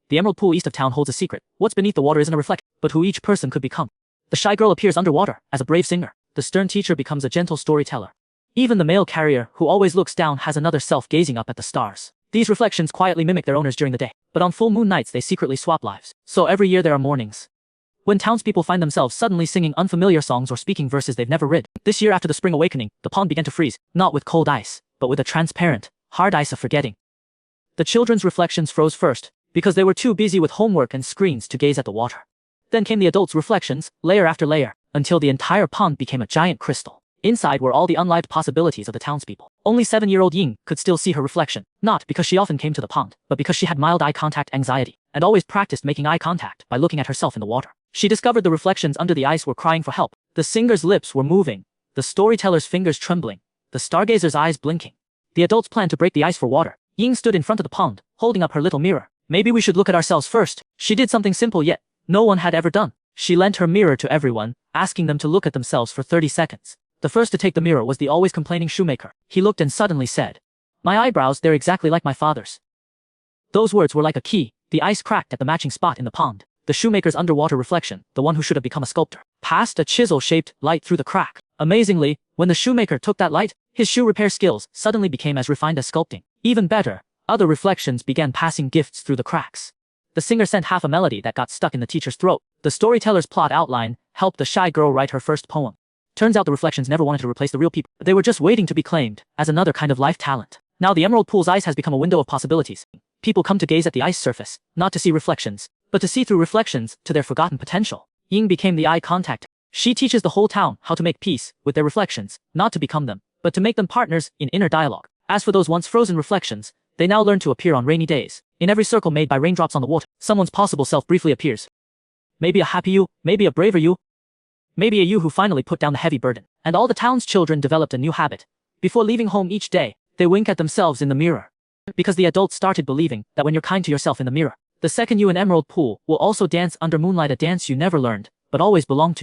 The emerald pool east of town holds a secret. What's beneath the water isn't a reflection, but who each person could become. The shy girl appears underwater as a brave singer. The stern teacher becomes a gentle storyteller. Even the mail carrier, who always looks down, has another self gazing up at the stars. These reflections quietly mimic their owners during the day, but on full moon nights they secretly swap lives. So every year there are mornings when townspeople find themselves suddenly singing unfamiliar songs or speaking verses they've never read. This year, after the spring awakening, the pond began to freeze, not with cold ice, but with a transparent, hard ice of forgetting. The children's reflections froze first, because they were too busy with homework and screens to gaze at the water. Then came the adults' reflections, layer after layer, until the entire pond became a giant crystal. Inside were all the unlived possibilities of the townspeople. Only 7-year-old Ying could still see her reflection, not because she often came to the pond, but because she had mild eye contact anxiety, and always practiced making eye contact by looking at herself in the water. She discovered the reflections under the ice were crying for help. The singer's lips were moving, the storyteller's fingers trembling, the stargazer's eyes blinking. The adults planned to break the ice for water. Ying stood in front of the pond, holding up her little mirror. Maybe we should look at ourselves first. She did something simple yet no one had ever done. She lent her mirror to everyone, asking them to look at themselves for 30 seconds. The first to take the mirror was the always complaining shoemaker. He looked and suddenly said, "My eyebrows, they're exactly like my father's." Those words were like a key. The ice cracked at the matching spot in the pond. The shoemaker's underwater reflection, the one who should have become a sculptor, passed a chisel-shaped light through the crack. Amazingly, when the shoemaker took that light, his shoe repair skills suddenly became as refined as sculpting. Even better, other reflections began passing gifts through the cracks. The singer sent half a melody that got stuck in the teacher's throat. The storyteller's plot outline helped the shy girl write her first poem. Turns out the reflections never wanted to replace the real people. They were just waiting to be claimed as another kind of life talent. Now the emerald pool's ice has become a window of possibilities. People come to gaze at the ice surface, not to see reflections, but to see through reflections to their forgotten potential. Ying became the eye contact. She teaches the whole town how to make peace with their reflections, not to become them, but to make them partners in inner dialogue. As for those once frozen reflections, they now learn to appear on rainy days. In every circle made by raindrops on the water, someone's possible self briefly appears. Maybe a happy you, maybe a braver you, maybe a you who finally put down the heavy burden. And all the town's children developed a new habit. Before leaving home each day, they wink at themselves in the mirror. Because the adults started believing that when you're kind to yourself in the mirror, the second you in Emerald Pool will also dance under moonlight, a dance you never learned, but always belonged to.